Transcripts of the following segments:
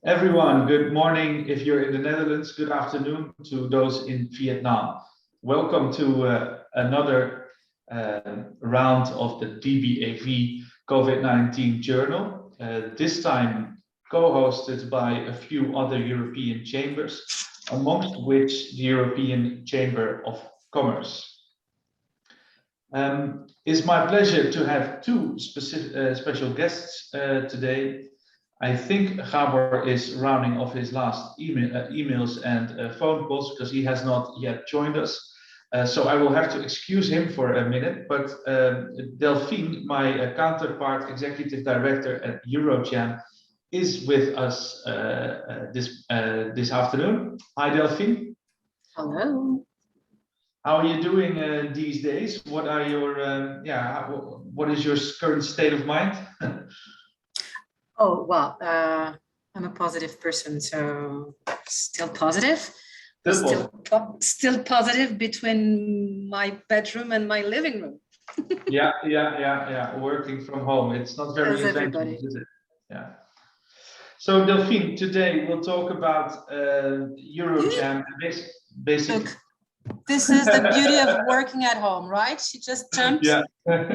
Everyone, good morning. If you're in the Netherlands, good afternoon to those in Vietnam. Welcome to another round of the DBAV COVID-19 Journal. This time co-hosted by a few other European chambers, amongst which the European Chamber of Commerce. It's my pleasure to have two special guests today. I think Gabor is rounding off his last emails and phone calls because he has not yet joined us. So I will have to excuse him for a minute, but Delphine, my counterpart executive director at EuroCham, is with us this afternoon. Hi, Delphine. Hello. How are you doing these days? What are your what is your current state of mind? Oh, well, I'm a positive person, so still positive. Still positive between my bedroom and my living room. Yeah. Working from home. It's not very adventurous, is it? Yeah. So Delphine, today we'll talk about EuroCham. Basic. Look, this is the beauty of working at home, right? She just jumped. Yeah.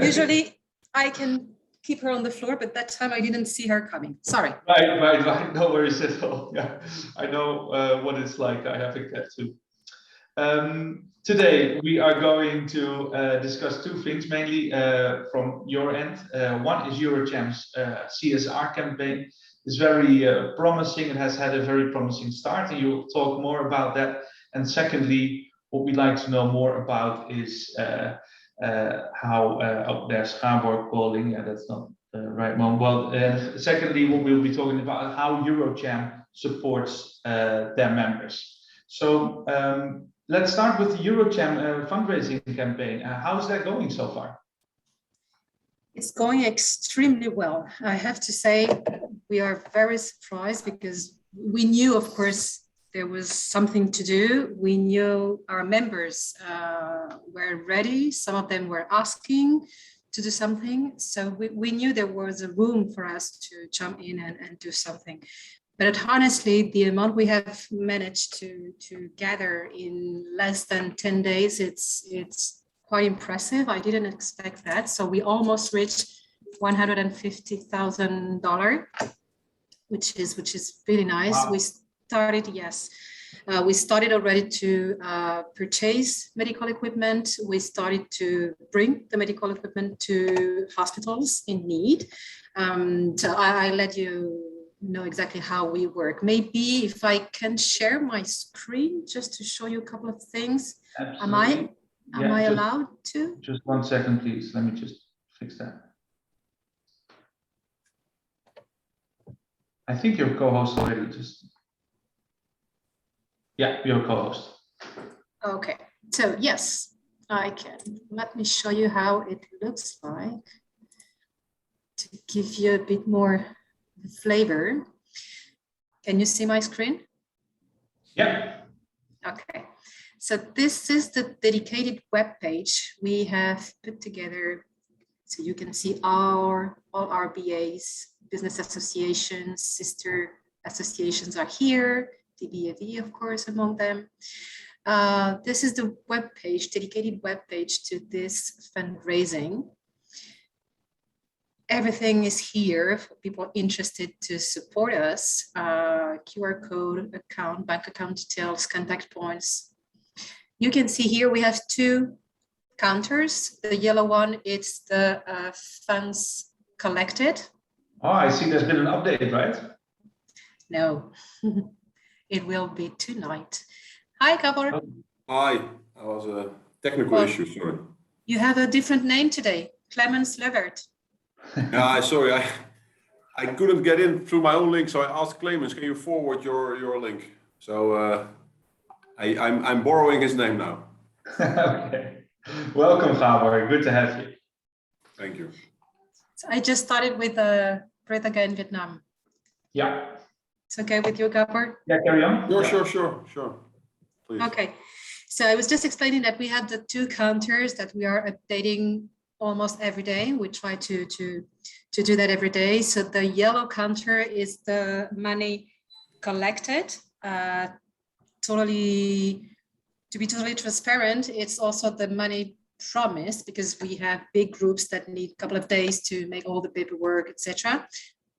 Usually I can keep her on the floor, but that time I didn't see her coming. Sorry. Right. No worries at all. Yeah, I know what it's like. I have a cat too. Today we are going to discuss two things, mainly from your end. One is EuroCham's CSR campaign. It's very promising. It has had a very promising start, and you'll talk more about that. And secondly, what we'd like to know more about is how there's Gabor calling. Yeah, that's not the right one. Well, secondly, what we'll be talking about how EuroCham supports their members. So let's start with the EuroCham fundraising campaign. How's that going so far? It's going extremely well. I have to say we are very surprised because we knew, of course, there was something to do. We knew our members were ready. Some of them were asking to do something. So we knew there was a room for us to jump in and do something. But honestly, the amount we have managed to gather in less than 10 days, it's quite impressive. I didn't expect that. So we almost reached $150,000, which is really nice. Wow. We started already to purchase medical equipment. We started to bring the medical equipment to hospitals in need. So I let you know exactly how we work. Maybe if I can share my screen just to show you a couple of things. Absolutely. Am I allowed to? Just 1 second, please. Let me just fix that. I think you're co-host already. Yeah, you're co-host. Okay, so yes, I can. Let me show you how it looks like to give you a bit more flavor. Can you see my screen? Yeah. Okay, so this is the dedicated web page we have put together. So you can see all our BAs, business associations, sister associations are here. DBAV, of course, among them. This is the web page, dedicated web page to this fundraising. Everything is here for people interested to support us. QR code, account, bank account details, contact points. You can see here we have two counters. The yellow one, it's the funds collected. Oh, I see there's been an update, right? No. It will be tonight. Hi, Gabor. Hi, that was a technical issue, sorry. You have a different name today, Clemens Levert. Yeah, sorry, I couldn't get in through my own link, so I asked Clemens, can you forward your link? So I'm borrowing his name now. Okay. Welcome, Gabor. Good to have you. Thank you. So I just started with Pretaga in Vietnam. Yeah. It's okay with you, Gabor? Yeah, carry on. Sure. Please. Okay. So I was just explaining that we have the two counters that we are updating almost every day. We try to do that every day. So the yellow counter is the money collected. To be totally transparent, it's also the money promised, because we have big groups that need a couple of days to make all the paperwork, etc.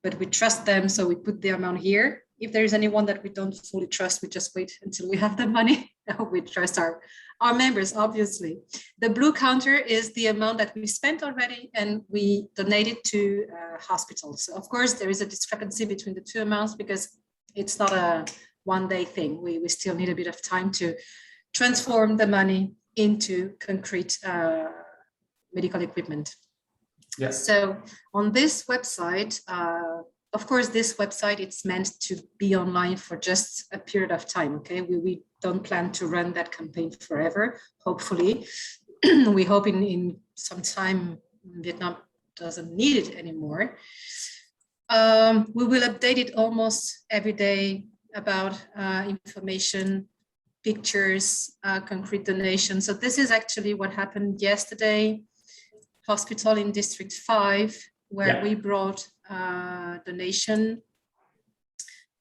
But we trust them, so we put the amount here. If there is anyone that we don't fully trust, we just wait until we have the money. We trust our members, obviously. The blue counter is the amount that we spent already and we donated to hospitals. So of course, there is a discrepancy between the two amounts because it's not a one-day thing. We still need a bit of time to transform the money into concrete medical equipment. Yeah. So on this website, of course, this website, it's meant to be online for just a period of time, okay? We don't plan to run that campaign forever, hopefully. We hope in some time Vietnam doesn't need it anymore. We will update it almost every day about information, pictures, concrete donations. So this is actually what happened yesterday. Hospital in District 5, where we brought donation,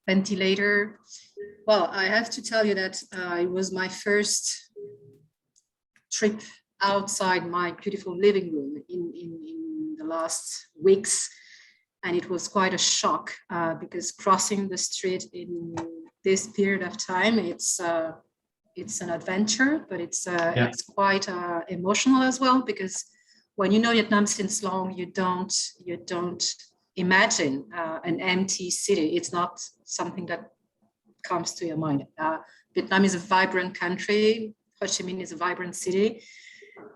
ventilator. Well, I have to tell you that it was my first trip outside my beautiful living room in the last weeks. And it was quite a shock because crossing the street in this period of time, it's an adventure, but it's quite emotional as well, because when you know Vietnam since long, you don't imagine an empty city. It's not something that comes to your mind. Vietnam is a vibrant country. Ho Chi Minh is a vibrant city,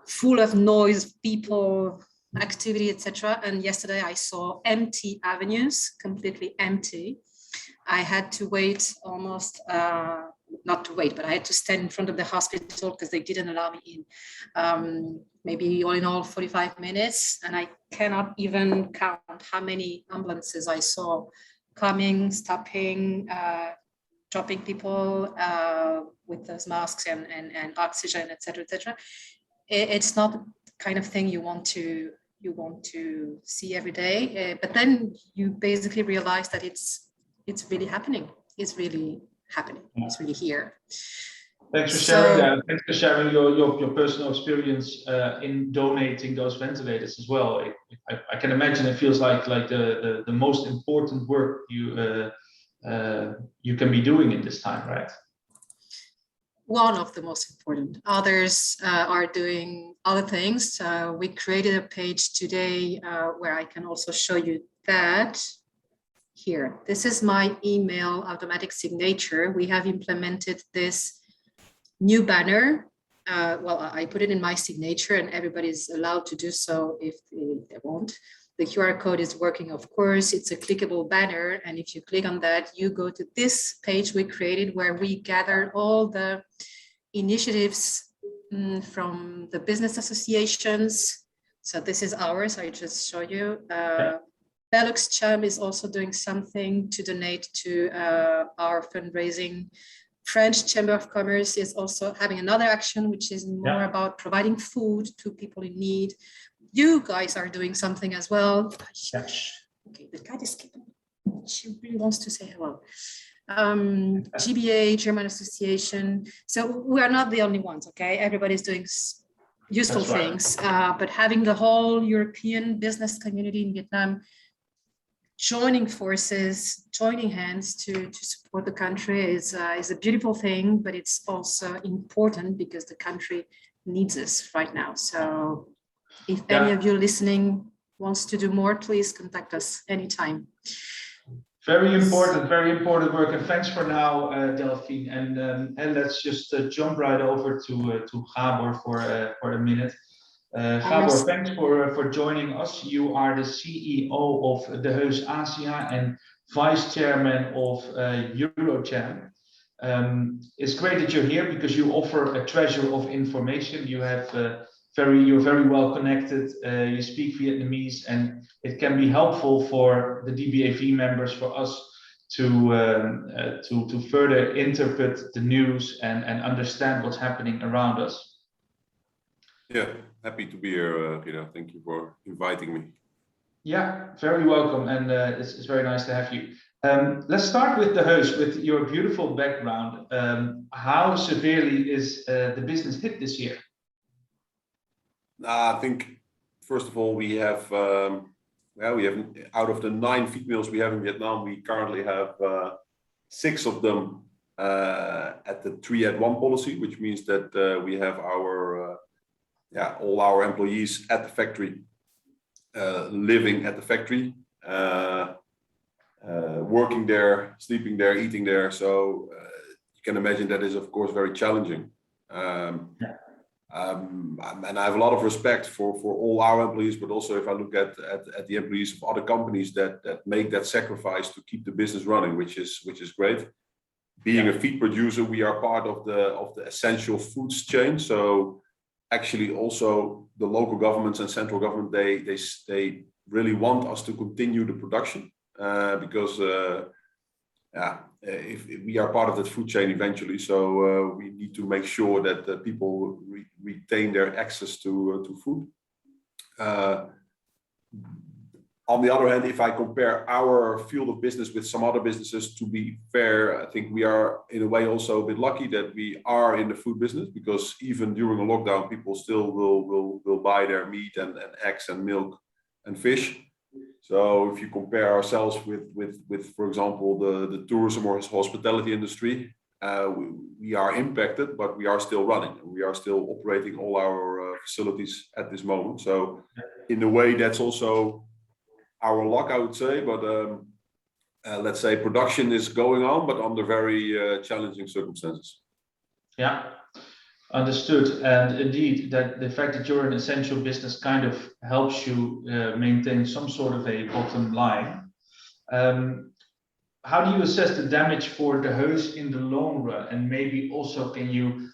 full of noise, people, activity, etc. And yesterday I saw empty avenues, completely empty. I had to wait almost, not to wait, but I had to stand in front of the hospital because they didn't allow me in. Maybe all in all 45 minutes. And I cannot even count how many ambulances I saw coming, stopping, dropping people with those masks and oxygen, etc., etc. It's not the kind of thing you want to see every day. But then you basically realize that it's really happening. It's really happening. It's really here. Thanks for sharing that. Thanks for sharing your personal experience in donating those ventilators as well. I can imagine it feels like the most important work you can be doing in this time, right? One of the most important. Others are doing other things. We created a page today where I can also show you that. Here, this is my email automatic signature. We have implemented this new banner. Well, I put it in my signature and everybody's allowed to do so if they want. The QR code is working, of course. It's a clickable banner. And if you click on that, you go to this page we created where we gathered all the initiatives from the business associations. So this is ours, I just show you. EuroCham is also doing something to donate to our fundraising. French Chamber of Commerce is also having another action, which is more about providing food to people in need. You guys are doing something as well. Okay, the cat is skipping. She really wants to say hello. GBA, German Association. So we are not the only ones, okay? Everybody's doing useful things, but having the whole European business community in Vietnam joining forces, joining hands to support the country is a beautiful thing, but it's also important because the country needs us right now. So if any of you listening wants to do more, please contact us anytime. Very important work. And thanks for now, Delphine. And let's just jump right over to Gabor for a minute. Gabor, thanks for joining us. You are the CEO of the Heus Asia and Vice Chairman of EuroCham. It's great that you're here because you offer a treasure of information. You have you're very well connected. You speak Vietnamese, and it can be helpful for the DBAV members, for us to further interpret the news and understand what's happening around us. Yeah, happy to be here, Thank you for inviting me. Yeah, very welcome, and it's very nice to have you. Let's start with the host, with your beautiful background. How severely is the business hit this year? I think, first of all, we have out of the 9 feed mills we have in Vietnam, we currently have 6 of them at the 3-at-1 policy, which means that we have all our employees at the factory, living at the factory, working there, sleeping there, eating there. So you can imagine that is, of course, very challenging. And I have a lot of respect for all our employees, but also if I look at the employees of other companies that make that sacrifice to keep the business running, which is great. Being a feed producer, we are part of the essential foods chain. So actually, also the local governments and central government, they really want us to continue the production because if we are part of that food chain eventually, so we need to make sure that people retain their access to food. On the other hand, if I compare our field of business with some other businesses, to be fair, I think we are in a way also a bit lucky that we are in the food business, because even during a lockdown, people still will buy their meat and eggs and milk and fish. So if you compare ourselves with for example, the tourism or hospitality industry, we are impacted, but we are still running and we are still operating all our facilities at this moment. So in a way, that's also our luck, I would say. But let's say production is going on, but under very challenging circumstances. Yeah. Understood. And indeed, that the fact that you're an essential business kind of helps you maintain some sort of a bottom line. How do you assess the damage for the host in the long run? And maybe also, can you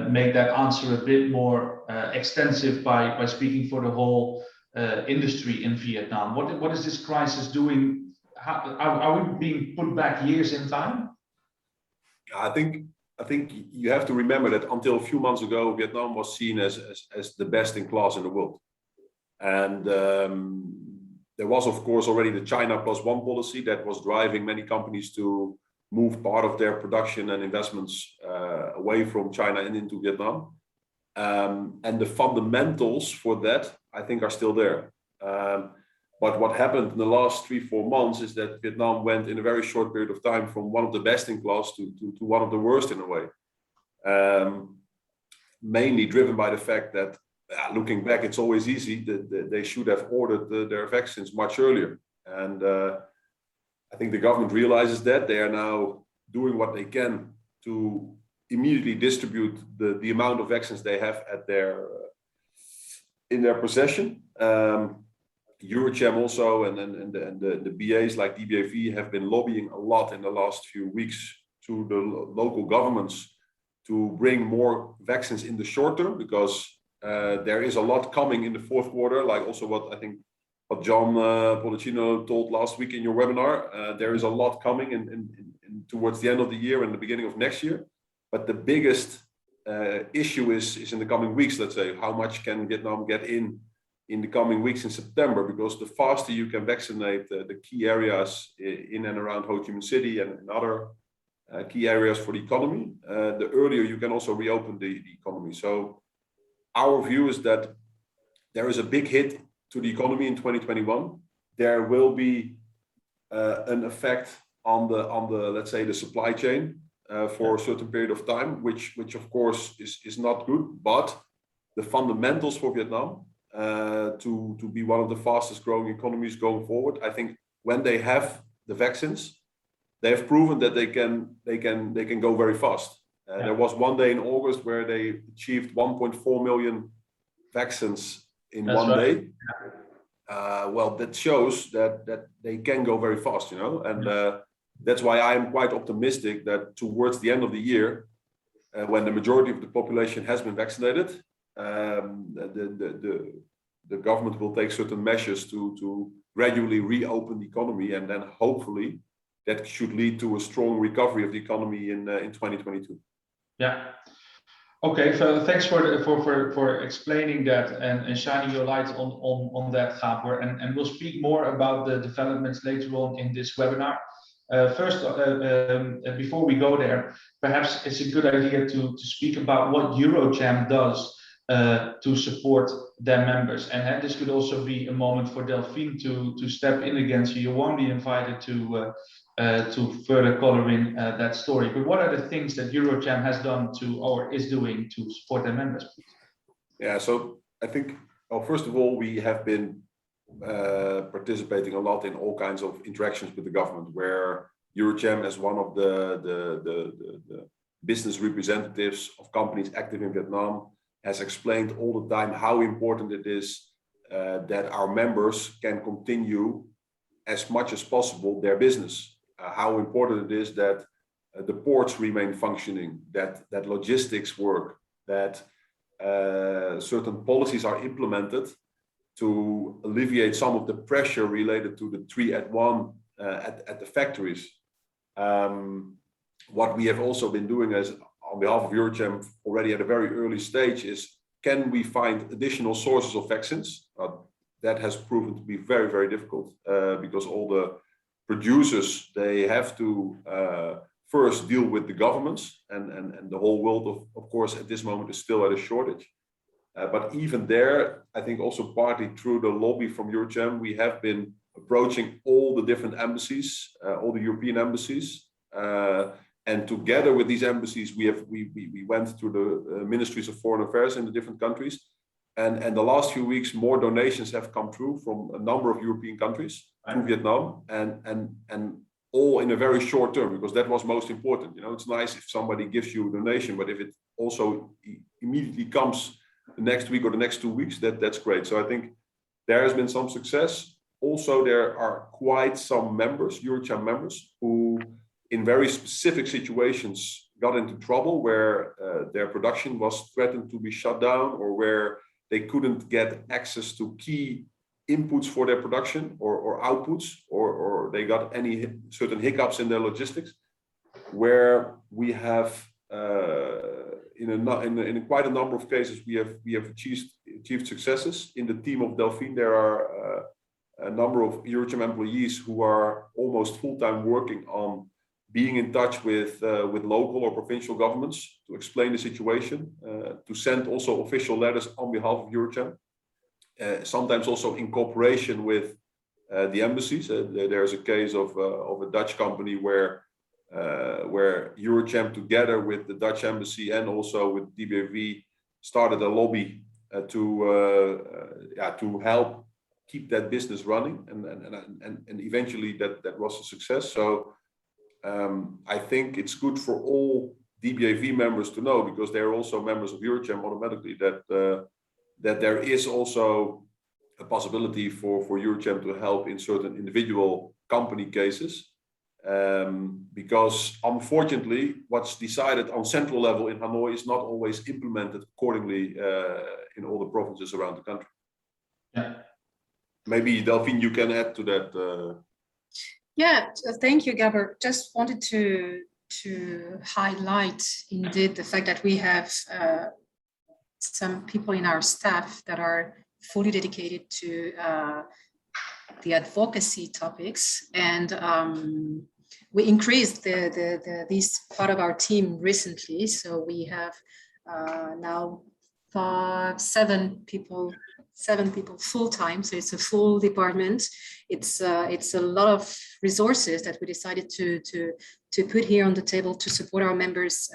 make that answer a bit more extensive by speaking for the whole industry in Vietnam? What is this crisis doing? Are we being put back years in time? I think you have to remember that until a few months ago, Vietnam was seen as the best in class in the world. And there was, of course, already the China +1 policy that was driving many companies to move part of their production and investments away from China and into Vietnam. And the fundamentals for that, I think, are still there. But what happened in the last 3-4 months is that Vietnam went in a very short period of time from one of the best in class to one of the worst in a way. Mainly driven by the fact that, looking back, it's always easy that they should have ordered their vaccines much earlier. And I think the government realizes that they are now doing what they can to immediately distribute the amount of vaccines they have in their possession. EuroCham also and the BAs like DBAV have been lobbying a lot in the last few weeks to the local governments to bring more vaccines in the short term, because there is a lot coming in the fourth quarter, like also what John Policino told last week in your webinar. There is a lot coming in towards the end of the year and the beginning of next year. But the biggest issue is in the coming weeks. Let's say, how much can Vietnam get in the coming weeks in September, because the faster you can vaccinate the key areas in and around Ho Chi Minh City and other key areas for the economy, the earlier you can also reopen the economy. So our view is that there is a big hit to the economy in 2021. There will be an effect on the let's say the supply chain for a certain period of time, which of course is not good. But the fundamentals for Vietnam to be one of the fastest growing economies going forward, I think when they have the vaccines, they have proven that they can go very fast. There was one day in August where they achieved 1.4 million vaccines in one day. Well, that shows that they can go very fast, and that's why I'm quite optimistic that towards the end of the year, when the majority of the population has been vaccinated, the government will take certain measures to gradually reopen the economy, and then hopefully that should lead to a strong recovery of the economy in 2022. Yeah. Okay, so thanks for explaining that and shining your light on that, Gabor. And we'll speak more about the developments later on in this webinar. First, before we go there, perhaps it's a good idea to speak about what EuroCham does to support their members. And this could also be a moment for Delphine to step in again. So you won't be invited to further color in that story. But what are the things that EuroCham has done or is doing to support their members? Yeah, so I think, well, first of all, we have been participating a lot in all kinds of interactions with the government, where EuroCham, as one of the business representatives of companies active in Vietnam, has explained all the time how important it is that our members can continue as much as possible their business. How important it is that the ports remain functioning, that logistics work, that certain policies are implemented to alleviate some of the pressure related to the 3-at-1 at the factories. What we have also been doing as on behalf of EuroCham already at a very early stage is, can we find additional sources of vaccines? That has proven to be very, very difficult because all the producers, they have to first deal with the governments, and the whole world of course at this moment is still at a shortage. But even there, I think also partly through the lobby from EuroCham, we have been approaching all the different embassies, all the European embassies, and together with these embassies, we went to the ministries of foreign affairs in the different countries, and the last few weeks, more donations have come through from a number of European countries to Vietnam, and all in a very short term, because that was most important. You know, it's nice if somebody gives you a donation, but if it also immediately comes the next week or the next 2 weeks, that's great. So I think there has been some success. Also, there are quite some members, EuroCham members, who in very specific situations got into trouble where their production was threatened to be shut down, or where they couldn't get access to key inputs for their production or outputs, or they got any certain hiccups in their logistics, where we have in quite a number of cases we have achieved successes. In the team of Delphine, there are a number of EuroCham employees who are almost full-time working on being in touch with local or provincial governments to explain the situation, to send also official letters on behalf of EuroCham, sometimes also in cooperation with the embassies. There's a case of a Dutch company where EuroCham, together with the Dutch embassy and also with DBV, started a lobby to help keep that business running, and eventually that was a success. So I think it's good for all DBAV members to know, because they're also members of EuroCham automatically, that there is also a possibility for EuroCham to help in certain individual company cases, because unfortunately what's decided on central level in Hanoi is not always implemented accordingly in all the provinces around the country. Yeah. Maybe Delphine, you can add to that. Yeah, thank you, Gabor. Just wanted to highlight indeed the fact that we have some people in our staff that are fully dedicated to the advocacy topics, and we increased this part of our team recently. So we have now 7 people full-time, so it's a full department. It's a lot of resources that we decided to put here on the table to support our members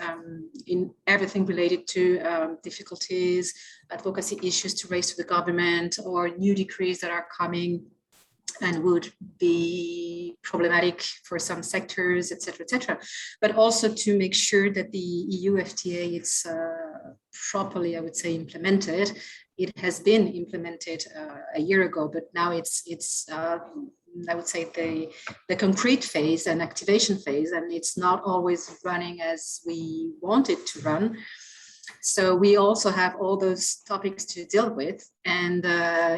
in everything related to difficulties, advocacy issues to raise to the government, or new decrees that are coming and would be problematic for some sectors, etc., but also to make sure that the EU FTA is properly, I would say, implemented. It has been implemented a year ago, but now it's I would say the concrete phase and activation phase, and it's not always running as we want it to run. So we also have all those topics to deal with, and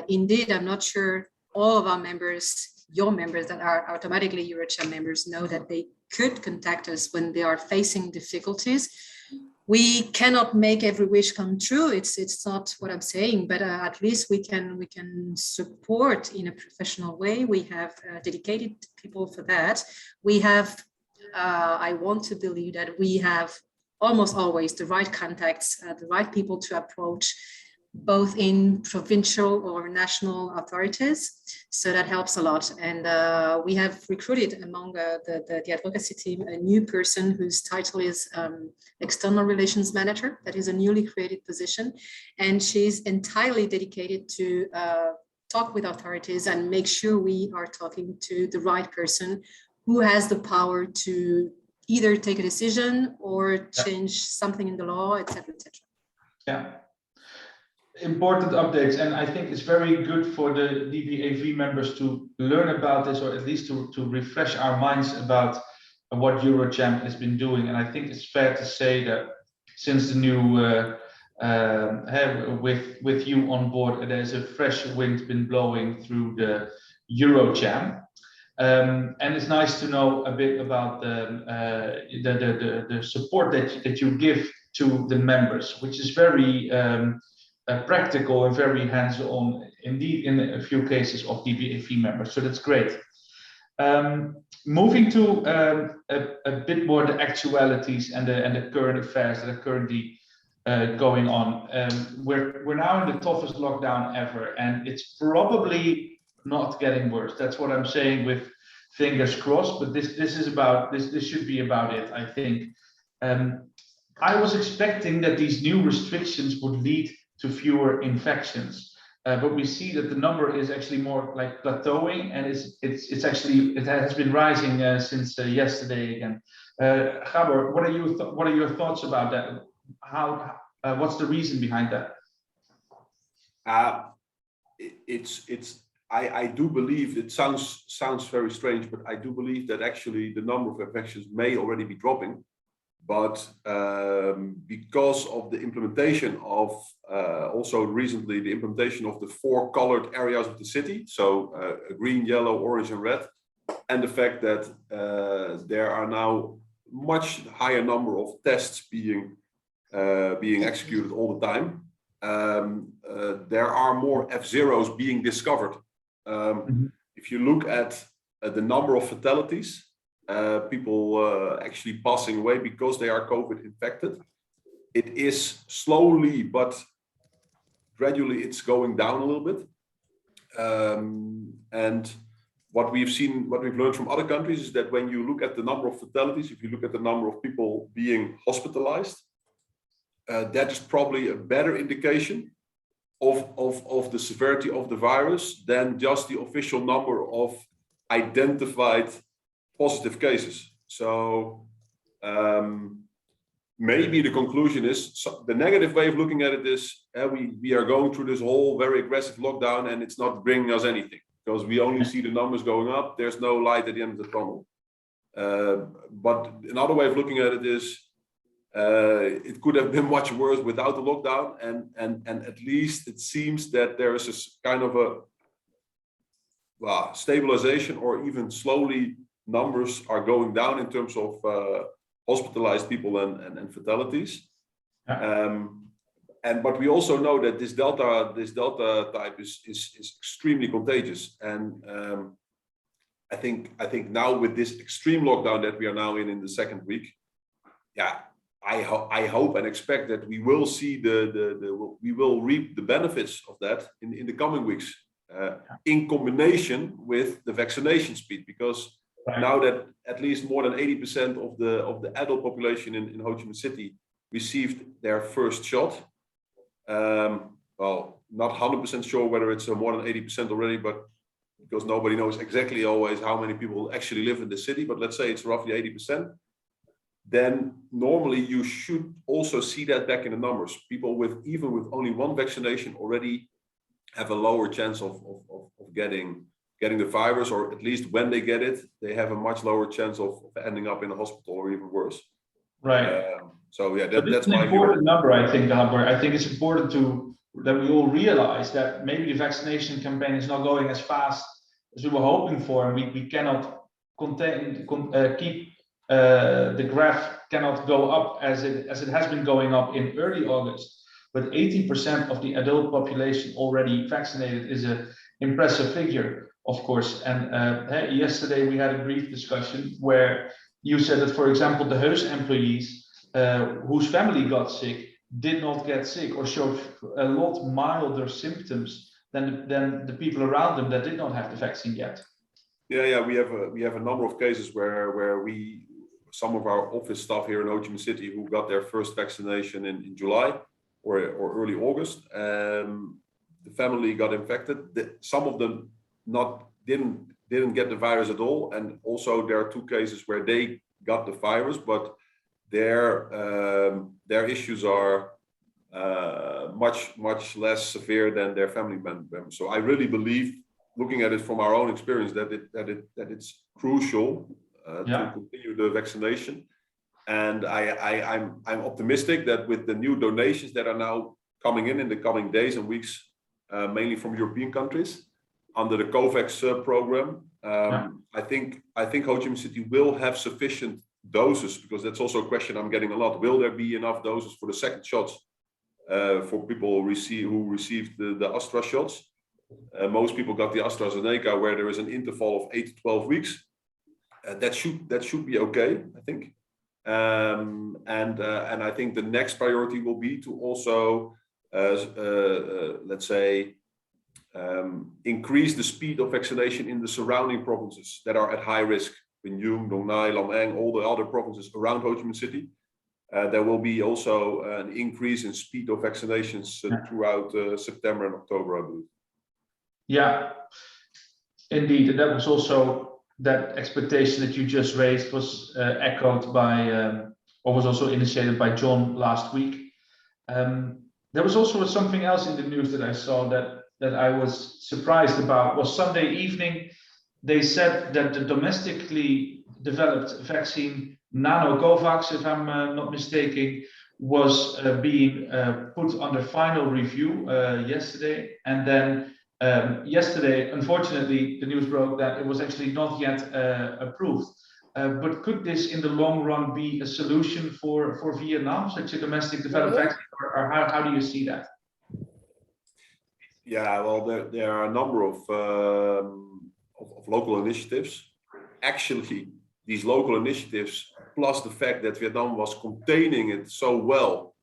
indeed, I'm not sure all of our members, your members that are automatically EuroCham members, know that they could contact us when they are facing difficulties. We cannot make every wish come true. It's not what I'm saying, but at least we can support in a professional way. We have dedicated people for that. We have, I want to believe that we have almost always the right contacts, the right people to approach, both in provincial or national authorities. So that helps a lot. And we have recruited among the advocacy team a new person whose title is External Relations Manager. That is a newly created position. And she's entirely dedicated to talk with authorities and make sure we are talking to the right person who has the power to either take a decision or change something in the law, etc., etc. Yeah. Important updates, and I think it's very good for the DBAV members to learn about this, or at least to refresh our minds about what EuroCham has been doing. And I think it's fair to say that since the new with you on board, there's a fresh wind been blowing through the EuroCham. And it's nice to know a bit about the support that you give to the members, which is very practical and very hands-on indeed in a few cases of DBAV members. So that's great. Moving to a bit more the actualities and the current affairs that are currently going on. We're now in the toughest lockdown ever, and it's probably not getting worse. That's what I'm saying with fingers crossed, but this should be about it, I think. I was expecting that these new restrictions would lead to fewer infections, but we see that the number is actually more like plateauing, and it has been rising since yesterday again. Gabor, what are your thoughts about that? What's the reason behind that? I do believe it sounds very strange, but I do believe that actually the number of infections may already be dropping. But because of the implementation of also recently the implementation of the 4 colored areas of the city, so green, yellow, orange, and red, and the fact that there are now much higher number of tests being executed all the time, there are more F-zeros being discovered. If you look at the number of fatalities, people actually passing away because they are COVID infected, it is slowly but gradually it's going down a little bit. And what we've learned from other countries is that when you look at the number of fatalities, if you look at the number of people being hospitalized, that is probably a better indication of the severity of the virus than just the official number of identified positive cases. So maybe the conclusion is, the negative way of looking at it is we are going through this whole very aggressive lockdown and it's not bringing us anything because we only see the numbers going up. There's no light at the end of the tunnel. But another way of looking at it is it could have been much worse without the lockdown, and at least it seems that there is a kind of a stabilization, or even slowly numbers are going down in terms of hospitalized people and fatalities. But we also know that this delta type is extremely contagious, and I think now with this extreme lockdown that we are now in the second week, I hope and expect that we will see we will reap the benefits of that in the coming weeks, in combination with the vaccination speed, because now that at least more than 80% of the adult population in Ho Chi Minh City received their first shot. Well, not 100% sure whether it's more than 80% already, but because nobody knows exactly always how many people actually live in the city, but let's say it's roughly 80%. Then normally you should also see that back in the numbers. People even with only one vaccination already have a lower chance of getting the virus, or at least when they get it, they have a much lower chance of ending up in a hospital or even worse. Right. So yeah, that's an important number, I think, Gabor. I think it's important that we all realize that maybe the vaccination campaign is not going as fast as we were hoping for, and we cannot keep the graph cannot go up as it has been going up in early August, but 80% of the adult population already vaccinated is an impressive figure, of course. And yesterday we had a brief discussion where you said that, for example, the Heus employees whose family got sick did not get sick or showed a lot milder symptoms than the people around them that did not have the vaccine yet. Yeah, we have a number of cases where some of our office staff here in Ho Chi Minh City who got their first vaccination in July or early August. The family got infected. Some of them didn't get the virus at all, and also there are 2 cases where they got the virus, but their issues are much less severe than their family members. So I really believe, looking at it from our own experience, that it's crucial to continue the vaccination. And I'm optimistic that with the new donations that are now coming in the coming days and weeks, mainly from European countries under the COVAX program, I think Ho Chi Minh City will have sufficient doses, because that's also a question I'm getting a lot. Will there be enough doses for the second shots for people who received the Astra shots? Most people got the AstraZeneca, where there is an interval of 8 to 12 weeks. That should be okay, I think. And I think the next priority will be to also, let's say, increase the speed of vaccination in the surrounding provinces that are at high risk. Binh Duong, Dong Nai, Lam Eng, all the other provinces around Ho Chi Minh City. There will be also an increase in speed of vaccinations throughout September and October, I believe. Yeah, indeed. And that was also, that expectation that you just raised was echoed by, or was also initiated by John last week. There was also something else in the news that I saw that I was surprised about. Was Sunday evening, they said that the domestically developed vaccine Nanocovax, if I'm not mistaken, was being put under final review yesterday. And then yesterday, unfortunately, the news broke that it was actually not yet approved. But could this in the long run be a solution for Vietnam, such a domestic developed vaccine, or how do you see that? Yeah, well, there are a number of local initiatives. Actually, these local initiatives, plus the fact that Vietnam was containing it so well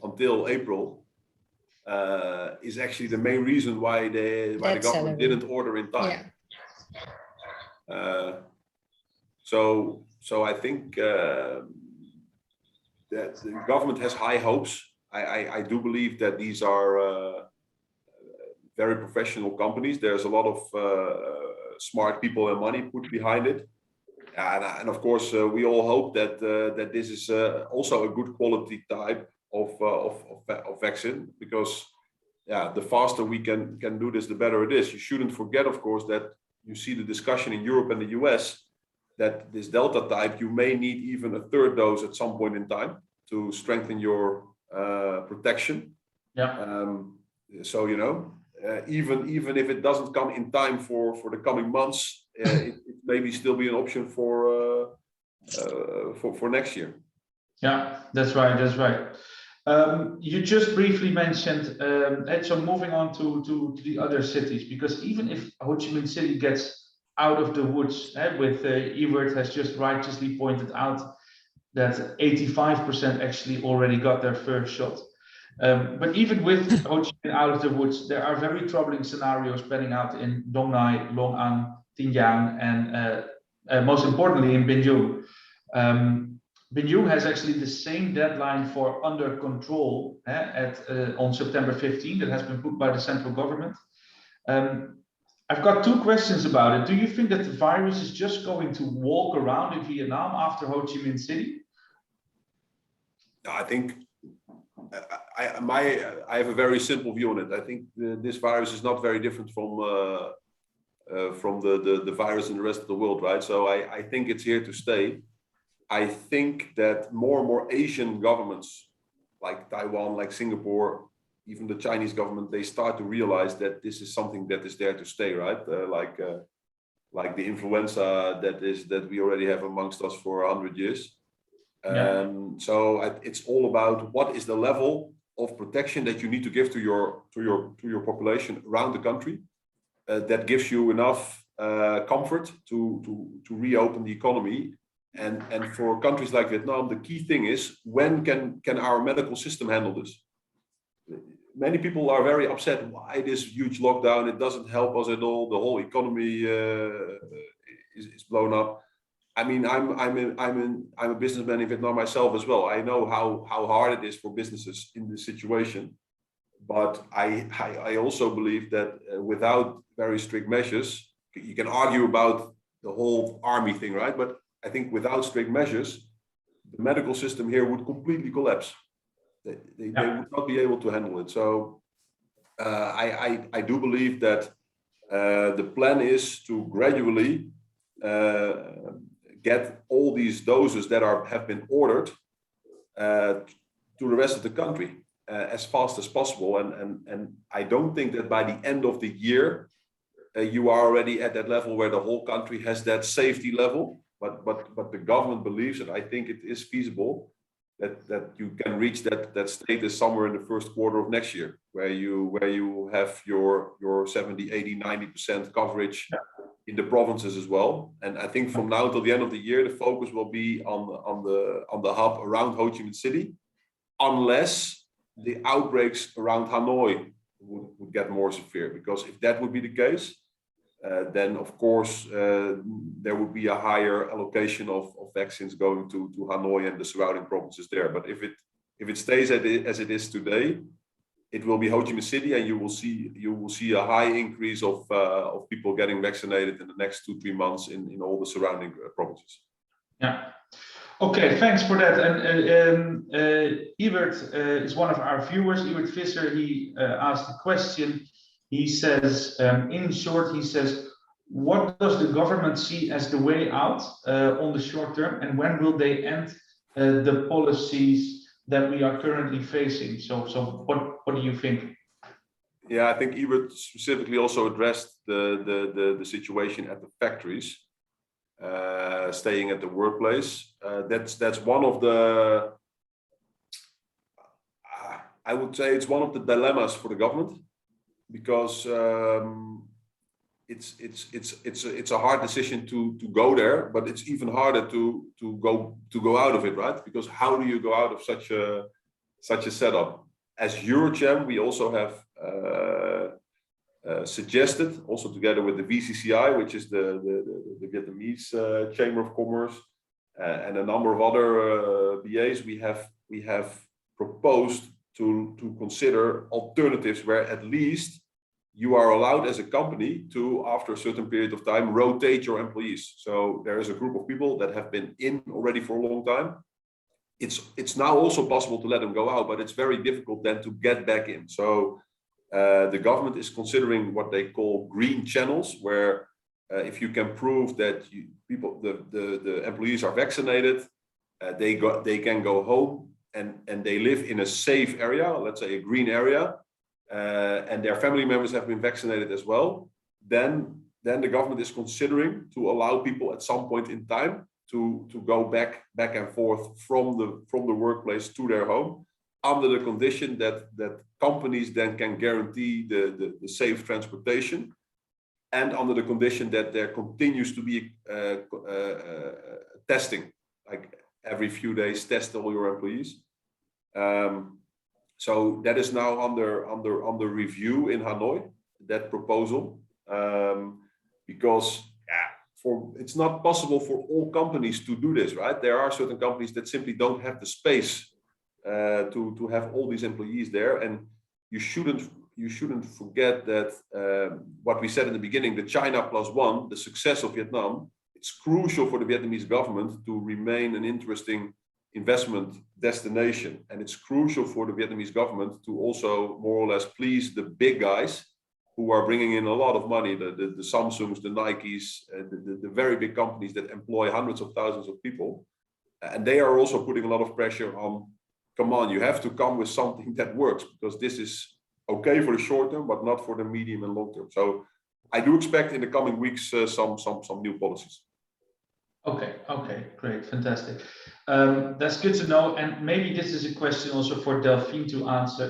until April, is actually the main reason why the government didn't order in time. Yeah. So I think that the government has high hopes. I do believe that these are very professional companies. There's a lot of smart people and money put behind it. And of course, we all hope that this is also a good quality type of vaccine, because the faster we can do this, the better it is. You shouldn't forget, of course, that you see the discussion in Europe and the US that this Delta type, you may need even a third dose at some point in time to strengthen your protection. Yeah. So, you know, even if it doesn't come in time for the coming months, it maybe still be an option for next year. Yeah, that's right. That's right. You just briefly mentioned, so moving on to the other cities, because even if Ho Chi Minh City gets out of the woods, with Evert has just righteously pointed out that 85% actually already got their first shot. But even with Ho Chi Minh out of the woods, there are very troubling scenarios panning out in Dong Nai, Long An, Tin Giang, and most importantly in Binh Duong. Binh Duong has actually the same deadline for under control on September 15 that has been put by the central government. I've got two questions about it. Do you think that the virus is just going to walk around in Vietnam after Ho Chi Minh City? I think I have a very simple view on it. I think this virus is not very different from the virus in the rest of the world, right? So I think it's here to stay. I think that more and more Asian governments, like Taiwan, like Singapore, even the Chinese government, they start to realize that this is something that is there to stay, right? like the influenza that we already have amongst us for 100 years. So it's all about what is the level of protection that you need to give to your population around the country that gives you enough comfort to reopen the economy. And for countries like Vietnam, the key thing is, when can our medical system handle this? Many people are very upset. Why this huge lockdown? It doesn't help us at all. The whole economy is blown up. I mean, I'm a businessman in Vietnam myself as well. I know how hard it is for businesses in this situation. But I also believe that without very strict measures, you can argue about the whole army thing, right? But I think without strict measures, the medical system here would completely collapse. They would not be able to handle it. So I do believe that the plan is to gradually get all these doses that have been ordered to the rest of the country as fast as possible. And I don't think that by the end of the year, you are already at that level where the whole country has that safety level. But the government believes that I think it is feasible that you can reach that status somewhere in the first quarter of next year, where you have your 70, 80, 90% coverage in the provinces as well. And I think from now till the end of the year, the focus will be on the hub around Ho Chi Minh City, unless the outbreaks around Hanoi would get more severe. Because if that would be the case, then of course there would be a higher allocation of vaccines going to Hanoi and the surrounding provinces there. But if it stays as it is today, it will be Ho Chi Minh City, and you will see a high increase of people getting vaccinated in the next 2-3 months in all the surrounding provinces. Yeah. Okay, thanks for that. And Evert is one of our viewers. Evert Visser, he asked a question. He says, in short, he says, what does the government see as the way out on the short term, and when will they end the policies that we are currently facing? So what do you think? Yeah, I think Evert specifically also addressed the situation at the factories, staying at the workplace. That's one of the, I would say it's one of the dilemmas for the government, because it's a hard decision to go there, but it's even harder to go out of it, right? Because how do you go out of such a setup? As EuroCham, we also have suggested, also together with the VCCI, which is the Vietnamese Chamber of Commerce, and a number of other BAs, we have proposed to consider alternatives where at least you are allowed as a company to, after a certain period of time, rotate your employees. So there is a group of people that have been in already for a long time. It's now also possible to let them go out, but it's very difficult then to get back in. So the government is considering what they call green channels, where if you can prove that the employees are vaccinated, they can go home and they live in a safe area, let's say a green area, and their family members have been vaccinated as well, then the government is considering to allow people at some point in time to go back and forth from the workplace to their home, under the condition that companies then can guarantee the safe transportation, and under the condition that there continues to be testing, like every few days, test all your employees. So that is now under review in Hanoi, that proposal, because it's not possible for all companies to do this, right? There are certain companies that simply don't have the space to have all these employees there, and you shouldn't forget that what we said in the beginning, the China +1, the success of Vietnam, it's crucial for the Vietnamese government to remain an interesting investment destination, and it's crucial for the Vietnamese government to also more or less please the big guys who are bringing in a lot of money, the Samsungs, the Nikes, the very big companies that employ hundreds of thousands of people, and they are also putting a lot of pressure on, come on, you have to come with something that works, because this is okay for the short term, but not for the medium and long term. So I do expect in the coming weeks some new policies. Okay, great, fantastic. That's good to know. And maybe this is a question also for Delphine to answer.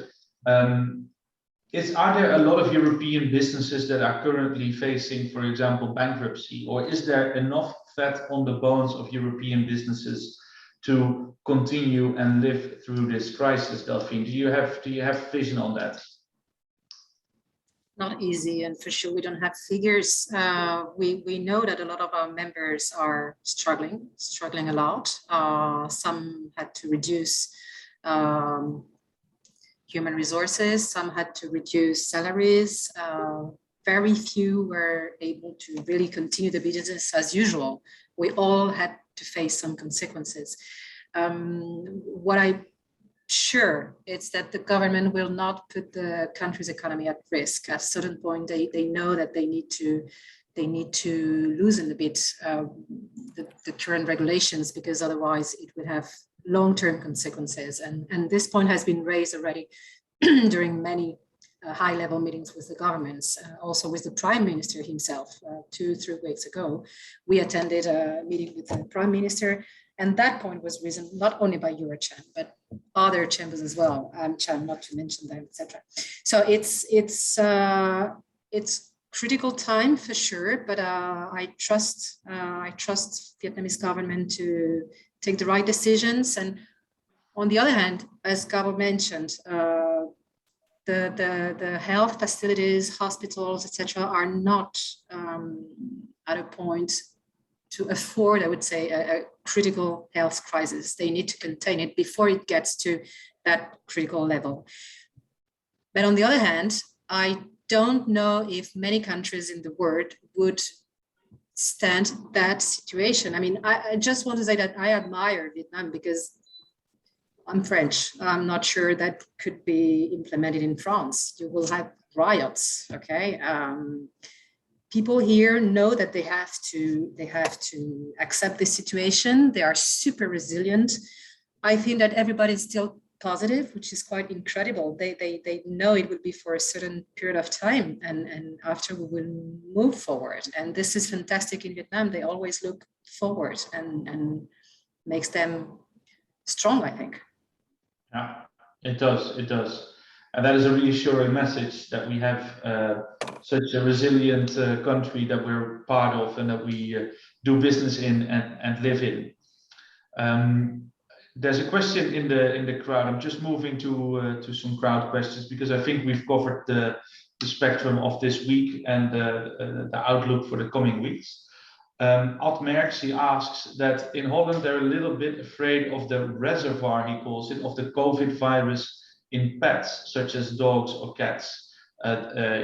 Are there a lot of European businesses that are currently facing, for example, bankruptcy, or is there enough fat on the bones of European businesses to continue and live through this crisis, Delphine? Do you have vision on that? Not easy, and for sure we don't have figures. We know that a lot of our members are struggling a lot. Some had to reduce human resources, some had to reduce salaries. Very few were able to really continue the business as usual. We all had to face some consequences. What I'm sure it's that the government will not put the country's economy at risk. At a certain point, they know that they need to loosen a bit the current regulations, because otherwise it would have long-term consequences. And this point has been raised already during many high-level meetings with the governments, also with the Prime Minister himself. 2-3 weeks ago, we attended a meeting with the Prime Minister, and that point was risen not only by EuroCham, but other chambers as well, Cham, not to mention them, etc. So it's critical time for sure, but I trust Vietnamese government to take the right decisions. And on the other hand, as Gabor mentioned, the health facilities, hospitals, etc., are not at a point to afford, I would say, a critical health crisis. They need to contain it before it gets to that critical level. But on the other hand, I don't know if many countries in the world would stand that situation. I mean, I just want to say that I admire Vietnam because I'm French. I'm not sure that could be implemented in France. You will have riots, okay? People here know that they have to accept this situation. They are super resilient. I think that everybody is still positive, which is quite incredible. They know it will be for a certain period of time, and after we will move forward. And this is fantastic in Vietnam. They always look forward, and makes them strong, I think. Yeah, it does. And that is a reassuring message that we have such a resilient country that we're part of and that we do business in and live in. There's a question in the crowd. I'm just moving to some crowd questions because I think we've covered the spectrum of this week and the outlook for the coming weeks. Ad Merckx asks that in Holland they're a little bit afraid of the reservoir, he calls it, of the COVID virus in pets, such as dogs or cats.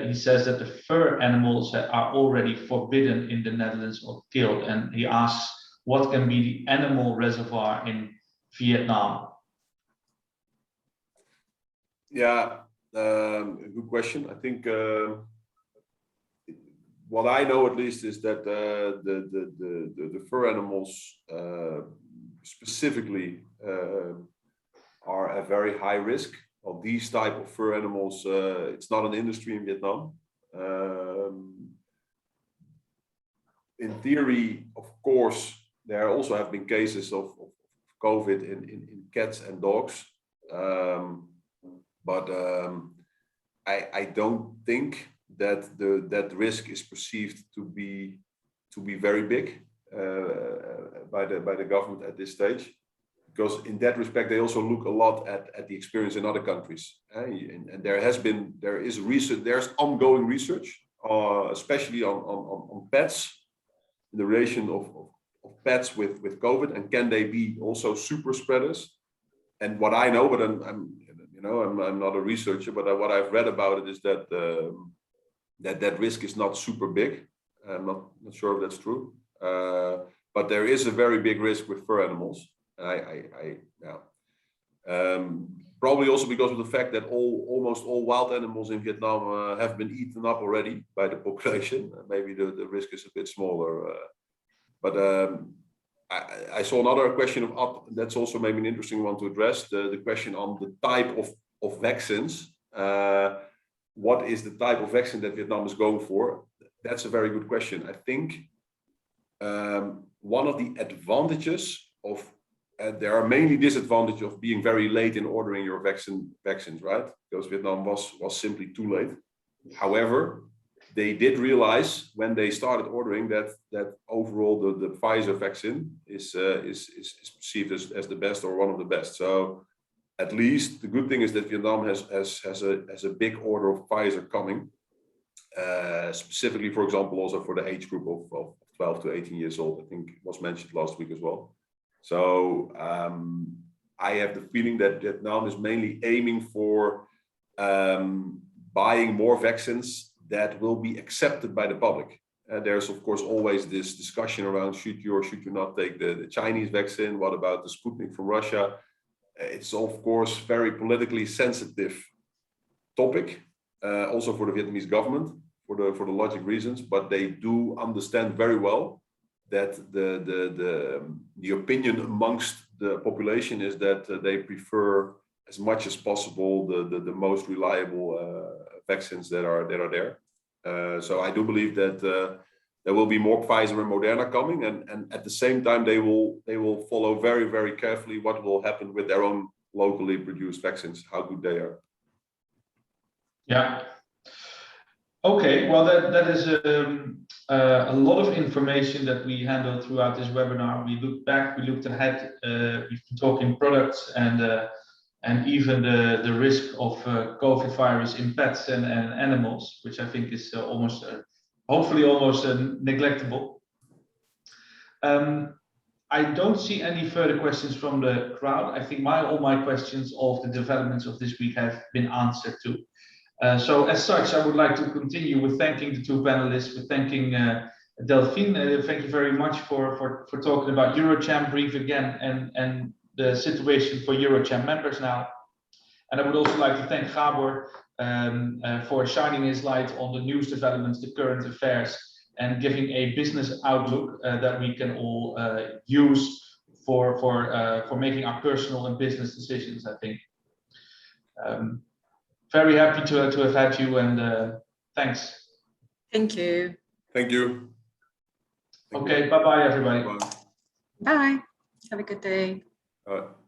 He says that the fur animals are already forbidden in the Netherlands or killed, and he asks what can be the animal reservoir in Vietnam. Yeah, good question. I think what I know at least is that the fur animals specifically are at very high risk. Well, these type of fur animals, it's not an industry in Vietnam. In theory, of course, there also have been cases of COVID in cats and dogs, but I don't think that that risk is perceived to be very big by the government at this stage. Because in that respect, they also look a lot at the experience in other countries, and there's ongoing research, especially on pets, in the relation of pets with COVID, and can they be also super spreaders? And what I know, but I'm not a researcher, but what I've read about it is that that risk is not super big. I'm not sure if that's true, but there is a very big risk with fur animals. Probably also because of the fact that almost all wild animals in Vietnam have been eaten up already by the population. Maybe the risk is a bit smaller. But I saw another question that's also maybe an interesting one to address. The question on the type of vaccines. What is the type of vaccine that Vietnam is going for? That's a very good question. I think one of the advantages of, there are mainly disadvantages of being very late in ordering your vaccines, right? Because Vietnam was simply too late. However, they did realize when they started ordering that overall the Pfizer vaccine is perceived as the best or one of the best. So at least the good thing is that Vietnam has a big order of Pfizer coming, specifically, for example, also for the age group of 12 to 18 years old. I think it was mentioned last week as well. So I have the feeling that Vietnam is mainly aiming for buying more vaccines that will be accepted by the public. There's of course always this discussion around should you or should you not take the Chinese vaccine? What about the Sputnik from Russia? It's of course very politically sensitive topic, also for the Vietnamese government, for the logic reasons. But they do understand very well that the opinion amongst the population is that they prefer as much as possible the most reliable vaccines that are there. So I do believe that there will be more Pfizer and Moderna coming, and at the same time they will follow very, very carefully what will happen with their own locally produced vaccines, how good they are. Yeah. Okay, well that is a lot of information that we handled throughout this webinar. We looked back, we looked ahead, we've been talking products and even the risk of COVID virus in pets and animals, which I think is almost, hopefully almost neglectable. I don't see any further questions from the crowd. I think all my questions of the developments of this week have been answered too. So as such, I would like to continue with thanking the two panelists, with thanking Delphine. Thank you very much for talking about EuroCham brief again and the situation for EuroCham members now. And I would also like to thank Gabor for shining his light on the news developments, the current affairs, and giving a business outlook that we can all use for making our personal and business decisions, I think. Very happy to have had you, and thanks. Thank you. Thank you. Okay, bye-bye, everybody. Bye. Bye. Have a good day. All right.